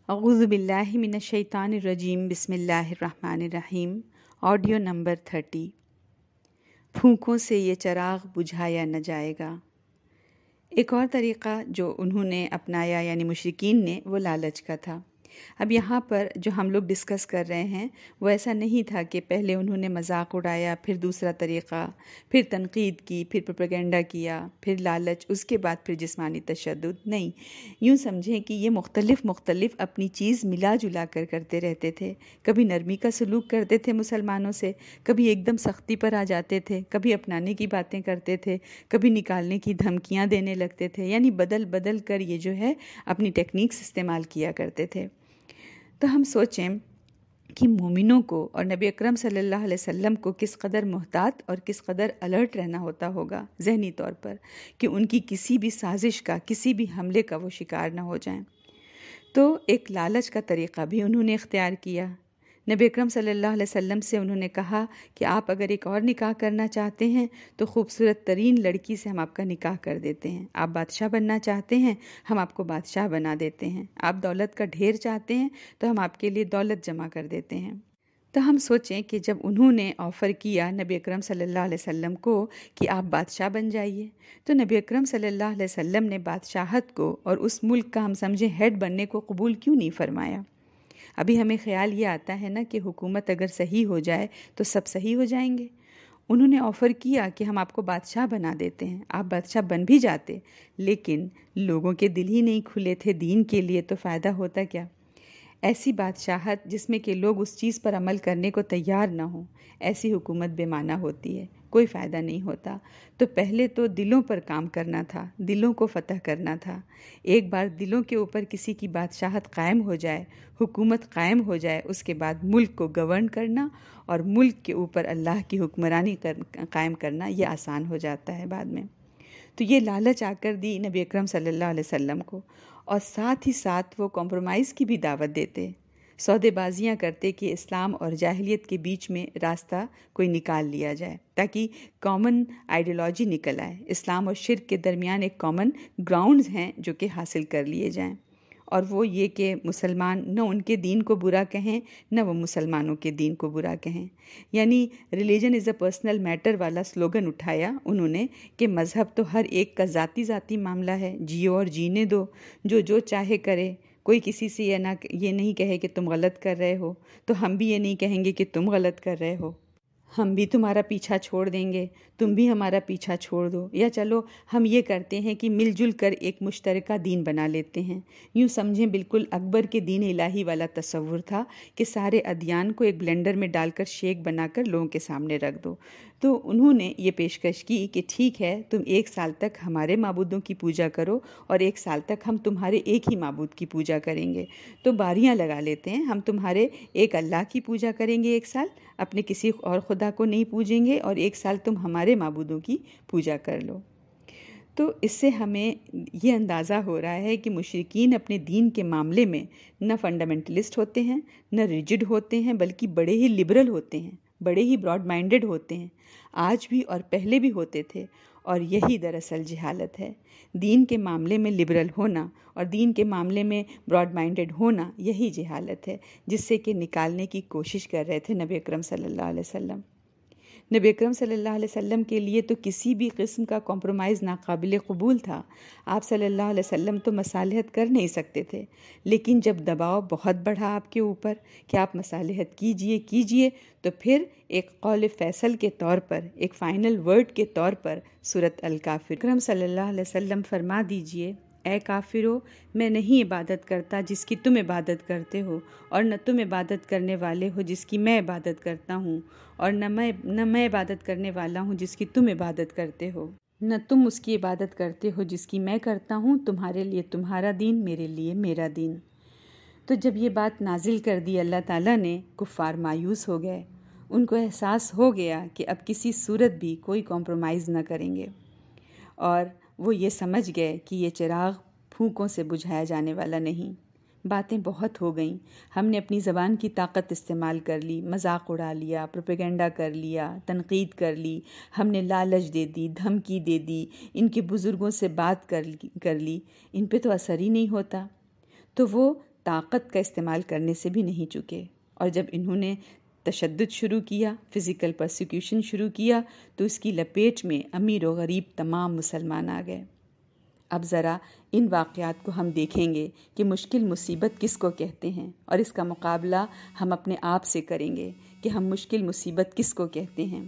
اعوذ باللہ من الشیطان الرجیم بسم اللہ الرحمن الرحیم۔ Audio number 30۔ پھونکوں سے یہ چراغ بجھایا نہ جائے گا۔ ایک اور طریقہ جو انہوں نے اپنایا یعنی مشرکین نے، وہ لالچ کا تھا۔ اب یہاں پر جو ہم لوگ ڈسکس کر رہے ہیں وہ ایسا نہیں تھا کہ پہلے انہوں نے مذاق اڑایا، پھر دوسرا طریقہ، پھر تنقید کی، پھر پروپیگنڈا کیا، پھر لالچ، اس کے بعد پھر جسمانی تشدد۔ نہیں، یوں سمجھیں کہ یہ مختلف اپنی چیز ملا جلا کر کرتے رہتے تھے۔ کبھی نرمی کا سلوک کرتے تھے مسلمانوں سے، کبھی ایک دم سختی پر آ جاتے تھے، کبھی اپنانے کی باتیں کرتے تھے، کبھی نکالنے کی دھمکیاں دینے لگتے تھے، یعنی بدل بدل کر یہ جو ہے اپنی ٹیکنیکس استعمال کیا کرتے تھے۔ تو ہم سوچیں کہ مومنوں کو اور نبی اکرم صلی اللہ علیہ وسلم کو کس قدر محتاط اور کس قدر الرٹ رہنا ہوتا ہوگا ذہنی طور پر، کہ ان کی کسی بھی سازش کا، کسی بھی حملے کا وہ شکار نہ ہو جائیں۔ تو ایک لالچ کا طریقہ بھی انہوں نے اختیار کیا۔ نبی اکرم صلی اللہ علیہ وسلم سے انہوں نے کہا کہ آپ اگر ایک اور نکاح کرنا چاہتے ہیں تو خوبصورت ترین لڑکی سے ہم آپ کا نکاح کر دیتے ہیں۔ آپ بادشاہ بننا چاہتے ہیں، ہم آپ کو بادشاہ بنا دیتے ہیں۔ آپ دولت کا ڈھیر چاہتے ہیں تو ہم آپ کے لیے دولت جمع کر دیتے ہیں۔ تو ہم سوچیں کہ جب انہوں نے آفر کیا نبی اکرم صلی اللہ علیہ وسلم کو کہ آپ بادشاہ بن جائیے، تو نبی اکرم صلی اللہ علیہ وسلم نے بادشاہت کو اور اس ملک کا ہم سمجھیں ہیڈ بننے کو قبول کیوں نہیں فرمایا؟ ابھی ہمیں خیال یہ آتا ہے نا کہ حکومت اگر صحیح ہو جائے تو سب صحیح ہو جائیں گے۔ انہوں نے آفر کیا کہ ہم آپ کو بادشاہ بنا دیتے ہیں، آپ بادشاہ بن بھی جاتے، لیکن لوگوں کے دل ہی نہیں کھلے تھے دین کے لیے، تو فائدہ ہوتا کیا؟ ایسی بادشاہت جس میں کہ لوگ اس چیز پر عمل کرنے کو تیار نہ ہوں، ایسی حکومت بے معنی ہوتی ہے، کوئی فائدہ نہیں ہوتا۔ تو پہلے تو دلوں پر کام کرنا تھا، دلوں کو فتح کرنا تھا۔ ایک بار دلوں کے اوپر کسی کی بادشاہت قائم ہو جائے، حکومت قائم ہو جائے، اس کے بعد ملک کو گورن کرنا اور ملک کے اوپر اللہ کی حکمرانی قائم کرنا یہ آسان ہو جاتا ہے بعد میں۔ تو یہ لالچ آ کر دی نبی اکرم صلی اللہ علیہ وسلم کو، اور ساتھ ہی ساتھ وہ کمپرومائز کی بھی دعوت دیتے، سودے بازیاں کرتے کہ اسلام اور جاہلیت کے بیچ میں راستہ کوئی نکال لیا جائے تاکہ کامن آئیڈیالوجی نکل آئے۔ اسلام اور شرک کے درمیان ایک کامن گراؤنڈز ہیں جو کہ حاصل کر لیے جائیں، اور وہ یہ کہ مسلمان نہ ان کے دین کو برا کہیں، نہ وہ مسلمانوں کے دین کو برا کہیں۔ یعنی religion is a personal matter والا سلوگن اٹھایا انہوں نے کہ مذہب تو ہر ایک کا ذاتی معاملہ ہے، جیو اور جینے دو، جو چاہے کرے۔ کوئی کسی سے یہ نہیں کہے کہ تم غلط کر رہے ہو، تو ہم بھی یہ نہیں کہیں گے کہ تم غلط کر رہے ہو۔ ہم بھی تمہارا پیچھا چھوڑ دیں گے، تم بھی ہمارا پیچھا چھوڑ دو، یا چلو ہم یہ کرتے ہیں کہ مل جل کر ایک مشترکہ دین بنا لیتے ہیں۔ یوں سمجھیں بالکل اکبر کے دین الہی والا تصور تھا کہ سارے ادیان کو ایک بلینڈر میں ڈال کر شیک بنا کر لوگوں کے سامنے رکھ دو۔ تو انہوں نے یہ پیشکش کی کہ ٹھیک ہے، تم 1 سال تک ہمارے معبودوں کی پوجا کرو اور 1 سال تک ہم تمہارے ایک ہی معبود کی پوجا کریں گے۔ تو باریاں لگا لیتے ہیں، ہم تمہارے ایک اللہ کی پوجا کریں گے 1 سال، اپنے کسی اور خدا کو نہیں پوجیں گے، اور 1 سال تم ہمارے معبودوں کی پوجا کر لو۔ تو اس سے ہمیں یہ اندازہ ہو رہا ہے کہ مشرکین اپنے دین کے معاملے میں نہ فنڈامنٹلسٹ ہوتے ہیں، نہ ریجڈ ہوتے ہیں، بلکہ بڑے ہی لبرل ہوتے ہیں، بڑے ہی براڈ مائنڈڈ ہوتے ہیں، آج بھی اور پہلے بھی ہوتے تھے۔ اور یہی دراصل جہالت ہے، دین کے معاملے میں لبرل ہونا اور دین کے معاملے میں براڈ مائنڈڈ ہونا، یہی جہالت ہے جس سے کہ نکالنے کی کوشش کر رہے تھے نبی اکرم صلی اللہ علیہ وسلم۔ نبی اکرم صلی اللہ علیہ وسلم کے لیے تو کسی بھی قسم کا کمپرومائز ناقابل قبول تھا۔ آپ صلی اللہ علیہ وسلم تو مصالحت کر نہیں سکتے تھے، لیکن جب دباؤ بہت بڑھا آپ کے اوپر کہ آپ مصالحت کیجئے، تو پھر ایک قول فیصل کے طور پر، ایک فائنل ورڈ کے طور پر سورۃ الکافر، اکرم صلی اللہ علیہ وسلم فرما دیجئے، اے کافرو، میں نہیں عبادت کرتا جس کی تم عبادت کرتے ہو، اور نہ تم عبادت کرنے والے ہو جس کی میں عبادت کرتا ہوں، اور نہ میں عبادت کرنے والا ہوں جس کی تم عبادت کرتے ہو، نہ تم اس کی عبادت کرتے ہو جس کی میں کرتا ہوں، تمہارے لیے تمہارا دین، میرے لیے میرا دین۔ تو جب یہ بات نازل کر دی اللہ تعالیٰ نے، کفار مایوس ہو گئے، ان کو احساس ہو گیا کہ اب کسی صورت بھی کوئی کمپرومائز نہ کریں گے، اور وہ یہ سمجھ گئے کہ یہ چراغ پھونکوں سے بجھایا جانے والا نہیں۔ باتیں بہت ہو گئیں، ہم نے اپنی زبان کی طاقت استعمال کر لی، مذاق اڑا لیا، پروپیگنڈا کر لیا، تنقید کر لی، ہم نے لالچ دے دی، دھمکی دے دی، ان کے بزرگوں سے بات کر لی، ان پہ تو اثر ہی نہیں ہوتا۔ تو وہ طاقت کا استعمال کرنے سے بھی نہیں چکے، اور جب انہوں نے تشدد شروع کیا، فزیکل پرسیکیوشن شروع کیا، تو اس کی لپیٹ میں امیر و غریب تمام مسلمان آ گئے۔ اب ذرا ان واقعات کو ہم دیکھیں گے کہ مشکل مصیبت کس کو کہتے ہیں، اور اس کا مقابلہ ہم اپنے آپ سے کریں گے کہ ہم مشکل مصیبت کس کو کہتے ہیں۔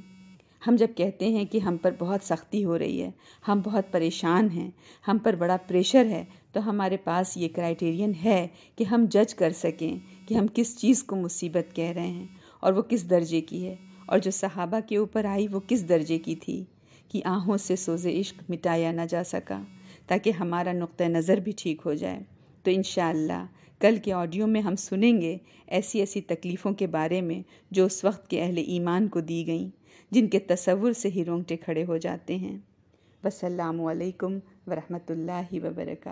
ہم جب کہتے ہیں کہ ہم پر بہت سختی ہو رہی ہے، ہم بہت پریشان ہیں، ہم پر بڑا پریشر ہے، تو ہمارے پاس یہ کرائیٹیرین ہے کہ ہم جج کر سکیں کہ ہم کس چیز کو مصیبت کہہ رہے ہیں اور وہ کس درجے کی ہے، اور جو صحابہ کے اوپر آئی وہ کس درجے کی تھی کہ آہوں سے سوز عشق مٹایا نہ جا سکا، تاکہ ہمارا نقطہ نظر بھی ٹھیک ہو جائے۔ تو انشاءاللہ کل کے آڈیو میں ہم سنیں گے ایسی ایسی تکلیفوں کے بارے میں جو اس وقت کے اہل ایمان کو دی گئیں، جن کے تصور سے ہی رونگٹے کھڑے ہو جاتے ہیں۔ والسلام علیکم ورحمۃ اللہ وبرکاتہ۔